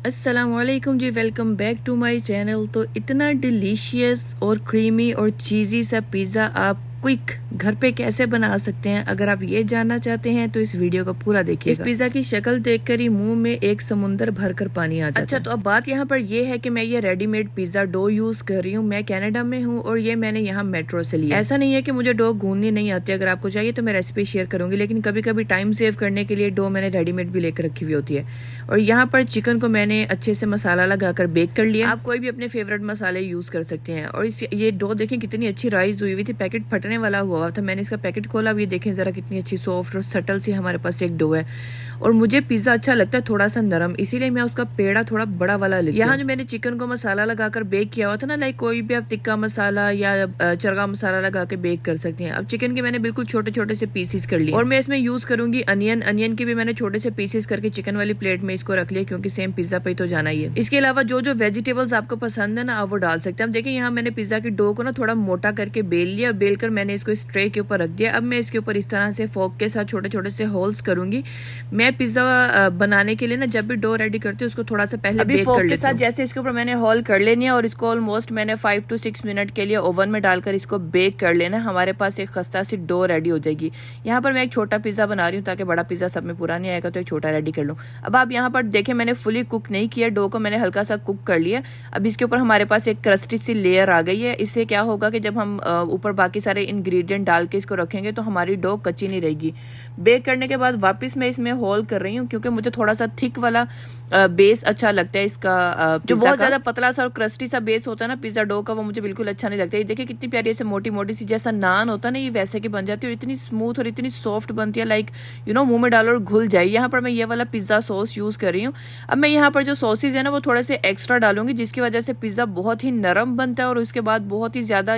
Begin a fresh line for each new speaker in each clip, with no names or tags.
अस्सलामुअलैकुम जी, welcome back to my channel. तो इतना डिलीशियस और क्रीमी और चीज़ी सा पिज़्ज़ा आप क्विक घर पे कैसे बना सकते हैं, अगर आप ये जानना चाहते हैं तो इस वीडियो को पूरा देखिएगा। इस पिज़्ज़ा की शक्ल देखकर ही मुंह में एक समुंदर भरकर पानी आ जाता है। अच्छा, तो अब बात यहाँ पर ये है कि मैं ये रेडीमेड पिज़्ज़ा डो यूज़ कर रही हूँ। मैं कनाडा में हूँ और ये मैंने यहाँ मेट्रो से लिया। ऐसा नहीं है कि मुझे डो गूंदनी नहीं आती, अगर आपको चाहिए तो मैं रेसिपी शेयर करूंगी, लेकिन कभी कभी टाइम सेव करने के लिए डो मैंने रेडीमेड भी लेकर रखी हुई होती है। और यहाँ पर चिकन को मैंने अच्छे से मसाला लगाकर बेक कर लिया। आप कोई भी अपने फेवरेट मसाले यूज़ कर सकते हैं। और ये डो देखें कितनी अच्छी राइज हुई थी, पैकेट फटने वाला हुआ था। मैंने इसका पैकेट खोला, अब ये देखें ज़रा कितनी अच्छी सॉफ्ट और सटल सी हमारे पास एक डो है। और मुझे पिज़्ज़ा अच्छा लगता है थोड़ा सा नरम, इसीलिए मैं उसका पेड़ा थोड़ा बड़ा वाला लेती हूँ। यहाँ जो मैंने चिकन को मसाला लगाकर बेक किया हुआ था ना, लाइक कोई भी आप टिक्का मसाला या चरगा मसाला लगा के बेक कर सकते हैं। अब चिकन के मैंने बिल्कुल छोटे छोटे से पीसेस कर लिए और मैं इसमें यूज़ करूंगी अनियन की भी मैंने छोटे से पीसेस करके चिकन वाली प्लेट में इसको रख लिया, क्योंकि सेम पिज़्ज़ा पे तो जाना ही है। इसके अलावा जो जो वेजिटेबल्स आपको पसंद है ना, आप वो डाल सकते हैं। अब देखिए यहाँ मैंने पिज़्ज़ा की डो को ना थोड़ा मोटा करके बेल लिया, बेल कर मैंने इसको इस ट्रे के ऊपर रख दिया। अब मैं इसके ऊपर इस तरह से फोक के साथ छोटे छोटे से होल्स करूंगी। मैं पिज़्ज़ा बनाने के लिए ना जब भी डो रेडी करती हूँ उसको थोड़ा सा पहले बेक कर लेती हूँ। जैसे इसके ऊपर मैंने होल कर लेनी है और इसको ऑलमोस्ट मैंने 5 to 6 मिनट के लिए ओवन में डालकर इसको बेक कर लेना। हमारे पास एक खस्ता सी डो रेडी हो जाएगी। यहाँ पर मैं एक छोटा पिज़्ज़ा बना रही हूँ ताकि बड़ा पिज़्ज़ा सब में पूरा नहीं आएगा, तो एक छोटा रेडी कर लूँ। अब आप यहाँ पर देखें मैंने फुली कुक नहीं किया, डो को मैंने हल्का सा कुक कर लिया। अब इसके ऊपर हमारे पास एक क्रस्टी सी लेयर आ गई है। इससे क्या होगा कि जब हम ऊपर बाकी सारे इंग्रेडिएंट डाल के इसको रखेंगे तो हमारी डो कच्ची नहीं रहेगी। बेक करने के बाद वापस मैं इसमें होल कर रही हूँ, क्योंकि मुझे थोड़ा सा थिक वाला बेस अच्छा लगता है इसका। जो बहुत ज्यादा पतला सा और क्रस्टी सा बेस होता है ना पिज़्ज़ा डो का, वो मुझे बिल्कुल अच्छा नहीं लगता। ये देखिए कितनी प्यारी ऐसे मोटी मोटी सी जैसा नान होता है ना, ये वैसे की बन जाती है और इतनी स्मूथ और इतनी सॉफ्ट बनती है, लाइक मुंह में डालो और घुल जाए। यहाँ पर मैं ये वाला पिज़्ज़ा सॉस यूज कर रही हूँ। अब मैं यहाँ पर जो सॉसेज है ना वो थोड़े से एक्स्ट्रा डालूंगी, जिसकी वजह से पिज़्ज़ा बहुत ही नरम बनता है और उसके बाद बहुत ही ज्यादा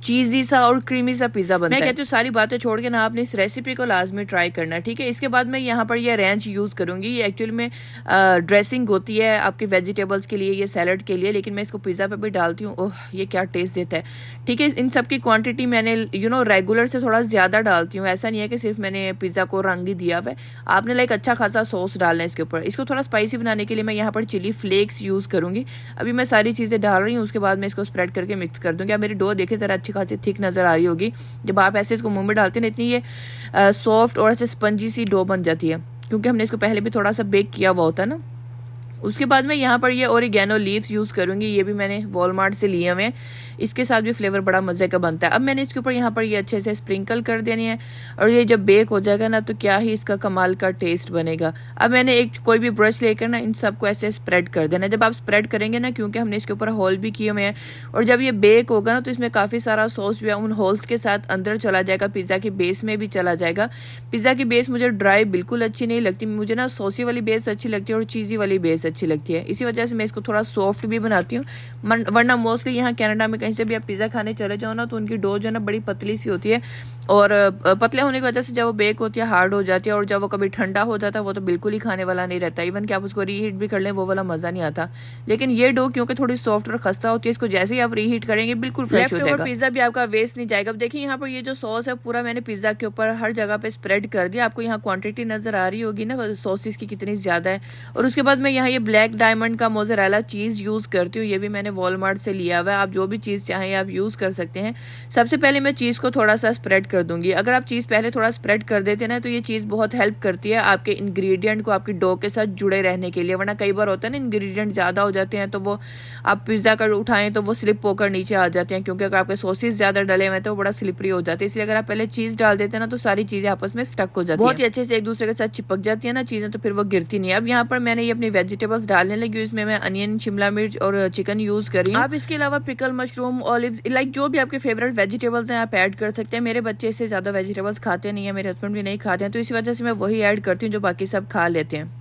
चीजी सा और क्रीमी सा पिज़्ज़ा बनता है। मैं कहती हूँ सारी बातें छोड़ के ना आपने इस रेसिपी को लाजमी ट्राई करना, ठीक है। इसके बाद मैं यहाँ पर ये रैंच यूज करूंगी। ये एक्चुअली में ड्रेसिंग होती है आपके वेजिटेबल्स के लिए, ये सैलड के लिए, लेकिन मैं इसको पिज़्ज़ा पे भी डालती हूँ। ओह ये क्या टेस्ट देता है, ठीक है। इन सब की क्वांटिटी मैंने रेगुलर से थोड़ा ज्यादा डालती हूँ। ऐसा नहीं है कि सिर्फ मैंने पिज़्ज़ा को रंग ही दिया हुआ है, आपने लाइक अच्छा खासा सॉस डालना है इसके ऊपर। इसको थोड़ा स्पाइसी बनाने के लिए मैं यहाँ पर चिली फ्लेक्स यूज करूंगी। अभी मैं सारी चीजें डाल रही हूँ, उसके बाद मैं इसको स्प्रेड करके मिक्स कर दूंगी। अब मेरी डो देखे जरा अच्छी खासी थिक नजर आ रही होगी। जब आप ऐसे इसको मुंह में डालते हैं ना, इतनी ये सॉफ्ट और ऐसे स्पंजी सी डो बन जाती है, क्योंकि हमने इसको पहले भी थोड़ा सा बेक किया हुआ होता है ना। उसके बाद मैं यहाँ पर ये ओरिगेनो लीव्स यूज़ करूँगी। ये भी मैंने वॉलमार्ट से लिए हुए हैं, इसके साथ भी फ्लेवर बड़ा मज़े का बनता है। अब मैंने इसके ऊपर यहाँ पर ये अच्छे से स्प्रिंकल कर देनी है और ये जब बेक हो जाएगा ना तो क्या ही इसका कमाल का टेस्ट बनेगा। अब मैंने एक कोई भी ब्रश लेकर ना इन सबको ऐसे स्प्रेड कर देना। जब आप स्प्रेड करेंगे ना, क्योंकि हमने इसके ऊपर होल भी किए हुए हैं, और जब ये बेक होगा ना तो इसमें काफ़ी सारा सॉस जो है उन होल्स के साथ अंदर चला जाएगा, पिज़्ज़ा की बेस में भी चला जाएगा। पिज़्ज़ा की बेस मुझे ड्राई बिल्कुल अच्छी नहीं लगती, मुझे ना सॉसी वाली बेस अच्छी लगती है और चीज़ी वाली बेस अच्छी लगती है। इसी वजह से मैं इसको थोड़ा सॉफ्ट भी बनाती हूँ। वरना मोस्टली यहाँ कनाडा में कहीं से भी आप पिज़्ज़ा खाने चले जाओ ना तो उनकी डो जो है ना बड़ी पतली सी होती है, और पतले होने की वजह से जब वो बेक होती है हार्ड हो जाती है, और जब वो कभी ठंडा हो जाता है वो तो बिल्कुल ही खाने वाला नहीं रहता। इवन कि आप उसको रीहीट भी कर लें वो वाला मजा नहीं आता। लेकिन ये डो क्योंकि थोड़ी सॉफ्ट और खस्ता होती है, इसको जैसे ही आप रीहीट करेंगे बिल्कुल फ्रेश हो जाएगा। पिज़्ज़ा भी आपका वेस्ट नहीं जाएगा। अब देखिए यहाँ पर ये जो सॉस है पूरा मैंने पिज़्ज़ा के ऊपर हर जगह पे स्प्रेड कर दिया। आपको यहाँ क्वांटिटी नजर आ रही होगी ना सॉसेस की कितनी ज्यादा है। और उसके बाद मैं यहाँ ये ब्लैक डायमंड का मोज़रेला चीज यूज करती हूँ। ये भी मैंने वॉलमार्ट से लिया हुआ है, आप जो भी चीज चाहें आप यूज कर सकते हैं। सबसे पहले मैं चीज को थोड़ा सा स्प्रेड कर दूंगी। अगर आप चीज पहले थोड़ा स्प्रेड कर देते हैं ना तो ये चीज बहुत हेल्प करती है आपके इंग्रेडिएंट को आपकी डो के साथ जुड़े रहने के लिए। वरना कई बार होता है ना इंग्रेडिएंट ज्यादा हो जाते हैं तो वो आप पिज्जा कर उठाएं तो वो स्लिप होकर नीचे आ जाते हैं, क्योंकि अगर आपके सॉसेस ज्यादा डले हुए हैं तो वो बड़ा स्लिपरी हो जाते हैं। इसलिए अगर आप पहले चीज डाल देते हैं ना तो सारी चीजें आपस में स्टक हो जाती है, बहुत ही अच्छे से एक दूसरे के साथ चिपक जाती है ना चीजें, तो फिर वो गिरती नहीं है। अब यहाँ पर मैंने ये अपनी वेजिटेबल्स डालने लगी, इसमें मैं अनियन, शिमला मिर्च और चिकन यूज करी। आप इसके अलावा पिकल, मशरूम, ऑलिव्स, लाइक जो भी आपके फेवरेट वेजिटेबल्स हैं आप ऐड कर सकते हैं। मेरे बच्चे इससे ज्यादा वेजिटेबल्स खाते नहीं है, मेरे हस्बैंड भी नहीं खाते हैं, तो इसी वजह से मैं वही ऐड करती हूँ जो बाकी सब खा लेते हैं।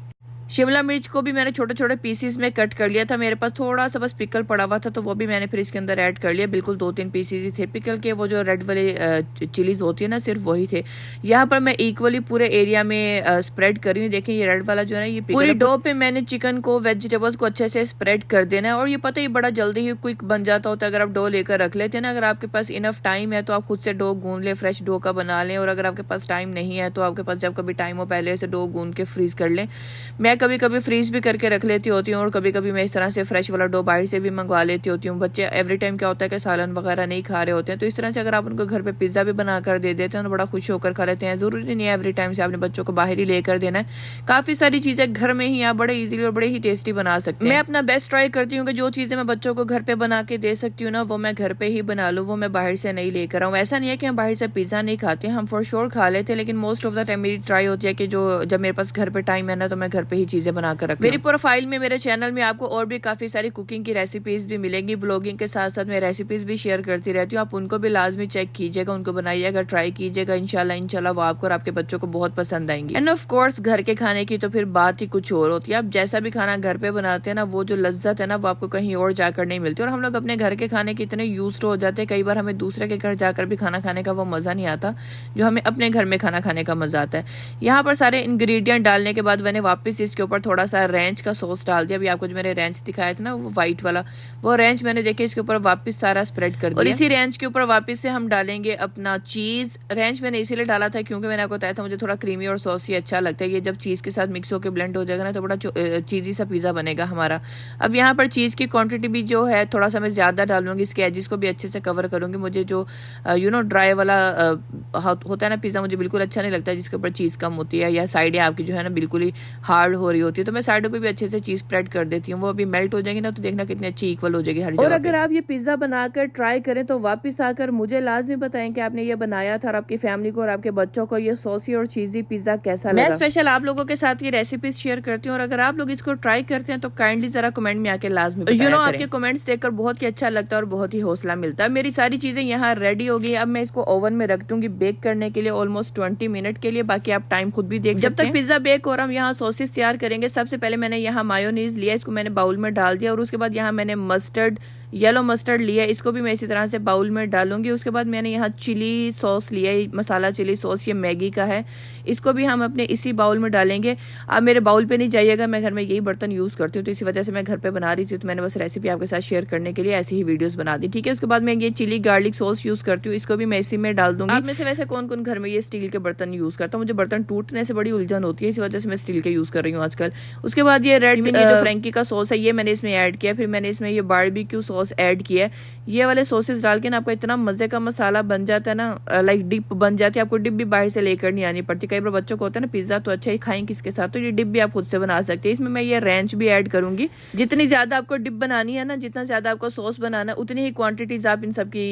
शिमला मिर्च को भी मैंने छोटे छोटे पीसीस में कट कर लिया था। मेरे पास थोड़ा सा बस पिकल पड़ा हुआ था तो वो भी मैंने फिर इसके अंदर ऐड कर लिया। बिल्कुल 2-3 पीसीस ही थे पिकल के, वो जो रेड वाले चिलीज होती है ना सिर्फ वही थे। यहाँ पर मैं इक्वली पूरे एरिया में स्प्रेड कर रही हूँ। देखिए ये रेड वाला जो है ना ये पूरी डो पे मैंने चिकन को, वेजिटेबल्स को अच्छे से स्प्रेड कर देना है। और ये पता ही बड़ा जल्दी ही क्विक बन जाता होता है अगर आप डो लेकर रख लेते हैं ना। अगर आपके पास इनफ टाइम है तो आप खुद से डो गूंद ले, फ्रेश डो का बना लें। और अगर आपके पास टाइम नहीं है तो आपके पास जब कभी टाइम हो पहले से डो गूंद के फ्रीज कर लें। मैं मैं कभी कभी फ्रीज भी करके रख लेती होती हूँ और कभी कभी मैं इस तरह से फ्रेश वाला डो बाहर से भी मंगवा लेती होती हूँ। बच्चे एवरी टाइम क्या होता है कि सालन वगैरह नहीं खा रहे होते हैं, तो इस तरह से अगर आप उनको घर पे पिज्जा भी बना कर दे देते हैं तो बड़ा खुश होकर खा लेते हैं। जरूरी नहीं है एवरी टाइम से आपने बच्चों को बाहर ही लेकर देना है। काफी सारी चीजें घर में ही आप बड़े इजीली और बड़े ही टेस्टी बना सकते हैं। मैं अपना बेस्ट ट्राई करती हूँ कि जो चीजें मैं बच्चों को घर पे बना के दे सकती हूँ ना, वो मैं घर पे ही बना लूँ, वो मैं बाहर से नहीं लेकर आऊँ। ऐसा नहीं है कि हम बाहर से पिज्जा नहीं खाते, हम फॉर श्योर खा लेते हैं, लेकिन मोस्ट ऑफ द टाइम मेरी ट्राई होती है कि जो जब मेरे पास घर पे टाइम है ना, तो मैं घर पे ही चीजें बनाकर रखूं। मेरी प्रोफाइल में, मेरे चैनल में आपको और भी काफी सारी कुकिंग की रेसिपीज भी मिलेंगी। व्लॉगिंग के साथ साथ मैं रेसिपीज भी शेयर करती रहती हूँ, आप उनको भी लाजमी चेक कीजिएगा, उनको बनाइएगा, ट्राई कीजिएगा। इंशाल्लाह वो आपको और आपके बच्चों को बहुत पसंद आएंगी। एंड ऑफ कोर्स घर के खाने की तो फिर बात ही कुछ और होती है। आप जैसा भी खाना घर पे बनाते हैं ना, वो जो लज्जत है ना, वो आपको कहीं और जाकर नहीं मिलती। और हम लोग अपने घर के खाने के इतने यूज्ड हो जाते हैं, कई बार हमें दूसरे के घर जाकर भी खाना खाने का वो मजा नहीं आता जो हमें अपने घर में खाना खाने का मजा आता है। यहाँ पर सारे इंग्रेडिएंट डालने के बाद मैंने वापस इसके ऊपर थोड़ा सा रेंच का सॉस डाल दिया। अभी आपको जो मैंने रेंच दिखाया था ना, वो व्हाइट वाला, वो रेंच मैंने देखे इसके ऊपर वापस सारा स्प्रेड कर दिया। और इसी रेंच के ऊपर वापस से हम डालेंगे अपना चीज। रेंच मैंने इसीलिए डाला था क्योंकि मैंने आपको बताया था मुझे थोड़ा क्रीमी और सॉसी अच्छा लगता है। ये जब चीज के साथ मिक्स होकर ब्लेंड हो जाएगा ना, तो बड़ा चीजी सा पिज्जा बनेगा हमारा। अब यहाँ पर चीज की क्वांटिटी भी जो है थोड़ा सा मैं ज्यादा डालूंगी, इसके एजिस को भी अच्छे से कवर करूंगी। मुझे जो ड्राई वाला होता है ना पिज्जा, मुझे बिल्कुल अच्छा नहीं लगता जिसके ऊपर चीज कम होती है या साइडें आपकी जो है ना बिल्कुल ही हार्ड हो रही होती है। तो मैं साइडों पे भी अच्छे से चीज स्प्रेड कर देती हूँ। वो अभी मेल्ट हो जाएगी ना, तो देखना कितनी अच्छी इक्वल हो जाएगी हर जगह। और अगर आप ये पिज्जा बनाकर ट्राई करें तो वापस आकर मुझे लाजमी बताएं कि आपने ये बनाया था और आपकी फैमिली को और आपके बच्चों को ये सॉसी और चीजी पिज्जा कैसा लगा। मैं स्पेशल आप लोगों के साथ ये रेसिपीज शेयर करती हूँ, और अगर आप लोग इसको ट्राई करते हैं तो काइंडली जरा कमेंट में आके लाजमी बताया करें। आपके कमेंट्स देखकर बहुत ही अच्छा लगता है और बहुत ही हौसला मिलता है। मेरी सारी चीजें यहाँ रेडी हो गई। अब मैं इसको ओवन में रख दूंगी बेक करने के लिए ऑलमोस्ट 20 मिनट के लिए। बाकी आप टाइम खुद भी देख सकते हैं। जब तक पिज्जा बेक हो रहा हम यहाँ सॉसेस तैयार करेंगे। सबसे पहले मैंने यहाँ मायोनीज लिया, इसको मैंने बाउल में डाल दिया। और उसके बाद यहाँ मैंने येलो मस्टर्ड लिया, इसको भी मैं इसी तरह से बाउल में डालूंगी। उसके बाद मैंने यहाँ चिली सॉस लिया, मसाला चिली सॉस, ये मैगी का है, इसको भी हम अपने इसी बाउल में डालेंगे। आप मेरे बाउल पे नहीं जाइएगा, मैं घर में यही बर्तन यूज करती हूँ, तो इसी वजह से मैं घर पे बना रही थी, तो मैंने बस रेसिपी आपके साथ शेयर करने के लिए ऐसी ही वीडियोस बना दी। ठीक है, उसके बाद मैं ये चिली गार्लिक सॉस यूज करती हूँ, इसको भी मैं इसी में डाल दूंगी। आप में से वैसे कौन कौन घर में ये स्टील के बर्तन यूज करता हूँ? मुझे बर्तन टूटने से बड़ी उलझन होती है, इस वजह से मैं स्टील के यूज कर रही हूँ आजकल। उसके बाद ये रेड जो फ्रेंकी का सॉस है, ये मैंने इसमें ऐड किया। फिर मैंने इसमें ये बारबेक्यू सॉस ऐड किया। ये वाले सॉसेस डाल के ना आपका इतना मजे का मसाला बन जाता है ना, लाइक डिप बन जाती है। आपको डिप भी बाहर से लेकर नहीं आनी पड़ती। कई बार बच्चों को होता है ना पिज्जा तो अच्छा ही खाएं किसके साथ, तो ये डिप भी आप खुद से बना सकते हैं। इसमें मैं ये रेंच भी ऐड करूंगी। जितनी ज्यादा आपको डिप बनानी है ना, जितना ज्यादा आपको सॉस बनाना है, उतनी ही क्वांटिटीज आप इन सब की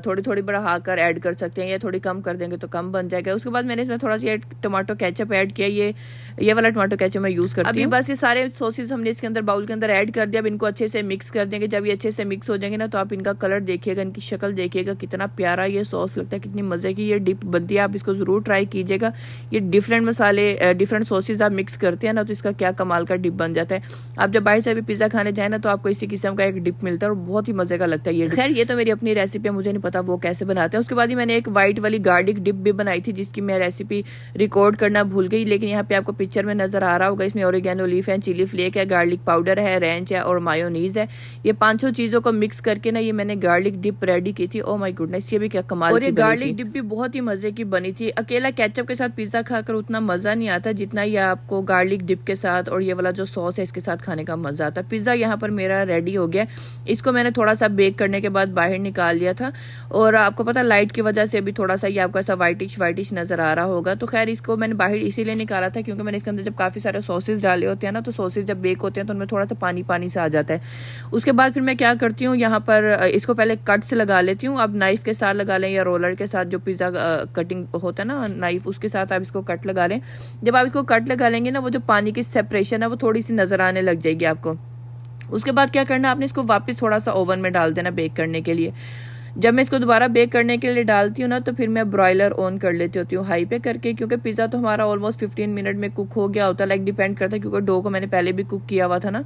थोड़ी थोड़ी बढ़ाकर ऐड कर सकते हैं, या थोड़ी कम कर देंगे तो कम बन जाएगा। उसके बाद मैंने इसमें थोड़ा सा टमाटो केचप ऐड किया। ये वाला टमाटो केचप मैं यूज करती हूँ। बस ये सारे सॉसेस हमने इसके अंदर बाउल के अंदर ऐड कर दिया। अब इनको अच्छे से मिक्स कर देंगे। जब ये अच्छे से मिक्स हो जाएंगे ना, तो आप इनका कलर देखिएगा, इनकी शक्ल देखिएगा, कितना प्यारा ये सॉस लगता है, कितनी मजे की ये डिप बनती है। आप इसको जरूर ट्राई कीजिएगा। ये डिफरेंट मसाले, डिफरेंट सॉसेस आप मिक्स करते हैं ना, तो इसका क्या कमाल का डिप बन जाता है। आप जब बाहर से भी पिज्जा खाने जाए ना, तो आपको इसी किस्म का एक डिप मिलता है और बहुत ही मजे का लगता है ये। खैर ये तो मेरी अपनी रेसिपी है, मुझे नहीं पता वो कैसे बनाते हैं। उसके बाद ही मैंने एक व्हाइट वाली गार्लिक डिप भी बनाई थी, जिसकी मैं रेसिपी रिकॉर्ड करना भूल गई, लेकिन यहाँ पे आपको पिक्चर में नजर आ रहा होगा। इसमें ओरिगेनो लीफ है, चिली फ्लेक है, गार्लिक पाउडर है, रेंच है और मायोनीज है। ये 500 चीजों को मिक्स करके ना ये मैंने गार्लिक डिप रेडी की थी। ओ माय गुडनेस, ये भी क्या कमाल की बनी थी। और ये गार्लिक डिप भी बहुत ही मजे की बनी थी। अकेला केचप के साथ पिज्जा खाकर उतना मजा नहीं आता जितना ये आपको गार्लिक डिप के साथ और ये वाला जो सॉस है इसके साथ खाने का मजा आता है। पिज्जा यहाँ पर मेरा रेडी हो गया। इसको मैंने थोड़ा सा बेक करने के बाद बाहर निकाल लिया था, और आपको पता लाइट की वजह से भी थोड़ा सा ये आपको ऐसा वाइटिश नजर आ रहा होगा। तो खैर इसको मैंने बाहर इसीलिए निकाला था क्योंकि मैंने इसके अंदर जब काफी सारे सॉसेस डाले होते हैं ना, तो सॉसेस जब बेक होते हैं तो उनमें थोड़ा सा पानी सा आ जाता है। उसके बाद फिर मैं क्या करती हूँ, यहाँ पर इसको पहले कट से लगा लेती हूँ। आप नाइफ के साथ लगा लें या रोलर के साथ, जो पिज्जा कटिंग होता है ना नाइफ, उसके साथ आप इसको कट लगा लें। जब आप इसको कट लगा लेंगे ना, वो जो पानी की सेपरेशन है वो थोड़ी सी नजर आने लग जाएगी आपको। उसके बाद क्या करना है, आपने इसको वापस थोड़ा सा ओवन में डाल देना बेक करने के लिए। जब मैं इसको दोबारा बेक करने के लिए डालती हूँ ना, तो फिर मैं ब्रॉयलर ऑन कर लेती होती हूँ हाई पे करके, क्योंकि पिज्जा तो हमारा ऑलमोस्ट 15 मिनट में कुक हो गया होता है। लाइक डिपेंड करता है, क्योंकि डो को मैंने पहले भी कुक किया हुआ था ना।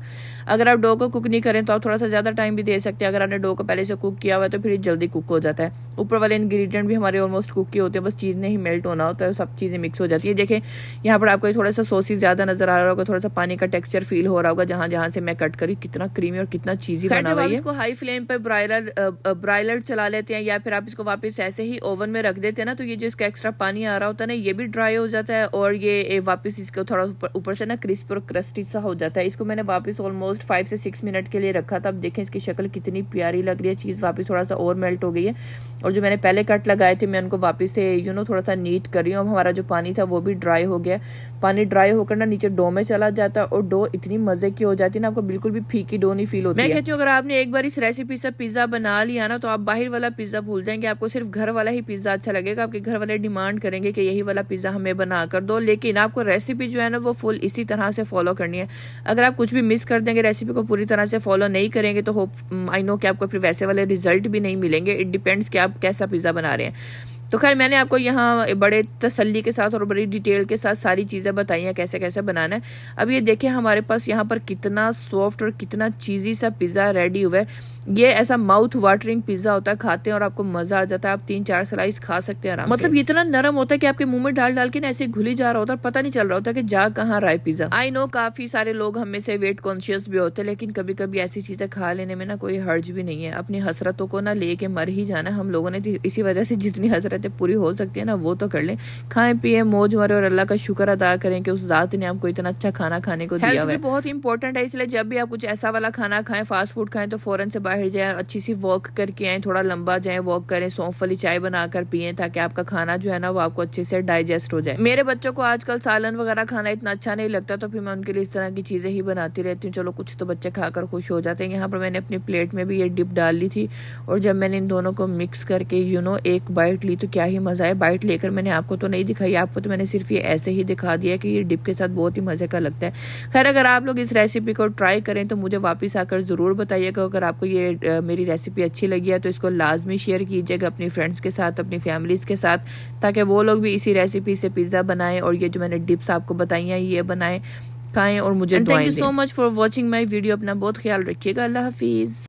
अगर आप डो को कुक नहीं करें तो आप थोड़ा सा ज्यादा टाइम भी दे सकते हैं। अगर आपने डो को पहले से कुक किया हुआ है तो फिर जल्दी कुक हो जाता है। ऊपर वाले इंग्रेडिएंट भी हमारे ऑलमोस्ट कुक किए होते हैं, बस चीज नहीं मेल्ट होना होता है, सब चीजें मिक्स हो जाती है। देखें यहाँ पर आपको थोड़ा सा सॉसी ज्यादा नजर आ रहा होगा, थोड़ा सा पानी का टेक्सचर फील हो रहा होगा जहां जहां से मैं कट करी। कितना क्रीमी और कितना चीजी बना हुआ है। इसको हाई फ्लेम पर ब्रॉयलर चला लेते हैं या फिर आप इसको वापस ऐसे ही ओवन में रख देते हैं ना, तो ये जो इसका एक्स्ट्रा पानी आ रहा होता है ना, ये भी ड्राई हो जाता है और ये वापस इसको थोड़ा ऊपर से ना क्रिस्प और क्रस्टी सा हो जाता है। इसको मैंने वापस ऑलमोस्ट 5 से 6 मिनट के लिए रखा था। अब देखें इसकी शक्ल कितनी प्यारी लग रही है, चीज़ वापस थोड़ा सा और मेल्ट हो गई है। और जो मैंने पहले कट लगाए थे मैं उनको वापस से थोड़ा सा नीट कर रही हूँ। अब हमारा जो पानी था वो भी ड्राई हो गया। पानी ड्राई होकर ना नीचे डो में चला जाता है और डो इतनी मजे की हो जाती है ना, आपको बिल्कुल भी फीकी डो नहीं फील होती है। मैं कहती हूँ अगर आपने एक बार इस रेसिपी से पिज्जा बना लिया ना, तो आप बाहर वाला पिज्जा भूल जाएंगे। आपको सिर्फ घर वाला ही पिज्जा अच्छा लगेगा। आपके घर वाले डिमांड करेंगे कि यही वाला पिज्जा हमें बना कर दो, लेकिन आपको रेसिपी जो है ना वो फुल इसी तरह से फॉलो करनी है। अगर आप कुछ भी मिस कर देंगे, रेसिपी को पूरी तरह से फॉलो नहीं करेंगे, तो होप आई नो कि आपको फिर वैसे वाले रिजल्ट भी नहीं मिलेंगे। इट डिपेंड्स कि आप कैसा पिज्जा बना रहे हैं। तो खैर मैंने आपको यहाँ बड़े तसल्ली के साथ और बड़ी डिटेल के साथ सारी चीज़ें बताई हैं कैसे कैसे बनाना है। अब ये देखिए हमारे पास यहाँ पर कितना सॉफ्ट और कितना चीज़ी सा पिज़्ज़ा रेडी हुआ है। ये ऐसा माउथ वाटरिंग पिज़्ज़ा होता है, खाते हैं और आपको मज़ा आ जाता है। आप 3-4 स्लाइस खा सकते हैं आराम से। मतलब इतना नरम होता है कि आपके मुंह में डाल डाल के ना ऐसे घुली जा रहा होता है, पता नहीं चल रहा होता कि जा कहाँ रहा है पिज़्ज़ा। आई नो काफ़ी सारे लोग हम में से वेट कॉन्शियस भी होते हैं, लेकिन कभी कभी ऐसी चीज़ें खा लेने में ना कोई हर्ज भी नहीं है। अपनी हसरतों को ना लेके मर ही जाना हम लोगों ने, इसी वजह से जितनी हसरतें पूरी हो सकती है ना वो तो कर लें। खाएं पिए मौज मारे और अल्लाह का शुक्र अदा करें कि उस ज़ात ने आपको इतना अच्छा खाना खाने को दिया है। बहुत इंपॉर्टेंट है, इसलिए जब भी आप कुछ ऐसा वाला खाना खाएं, फास्ट फूड खाएं, तो फौरन से बाहर जाएं, अच्छी सी वॉक करके आए, थोड़ा लंबा जाएं, वॉक करें, सौंफ वाली चाय बनाकर पिए ताकि आपका खाना जो है ना वो आपको अच्छे से डाइजेस्ट हो जाए। मेरे बच्चों को आजकल सालन वगैरह खाना इतना अच्छा नहीं लगता, तो फिर मैं उनके लिए इस तरह की चीज़ें ही बनाती रहती हूँ। चलो कुछ तो बच्चे खाकर खुश हो जाते हैं। यहाँ पर मैंने अपनी प्लेट में भी ये डिप डाल ली थी और जब मैंने इन दोनों को मिक्स करके एक बाइट ली तो क्या ही मज़ा है। बाइट लेकर मैंने आपको तो नहीं दिखाई, आपको तो मैंने सिर्फ ये ऐसे ही दिखा दिया कि ये डिप के साथ बहुत ही मज़े का लगता है। खैर अगर आप लोग इस रेसिपी को ट्राई करें तो मुझे वापस आकर ज़रूर बताइएगा। अगर आपको ये मेरी रेसिपी अच्छी लगी है तो इसको लाजमी शेयर कीजिएगा अपनी फ्रेंड्स के साथ, अपनी फैमिलीज़ के साथ, ताकि वो लोग भी इसी रेसिपी से पिज़्ज़ा बनाएं और ये जो मैंने डिप्स आपको बताई हैं ये बनाएं, खाएं और मुझे दुआएं दें। Thank you so much for watching my video. अपना बहुत ख्याल रखिएगा। अल्लाह हाफिज़।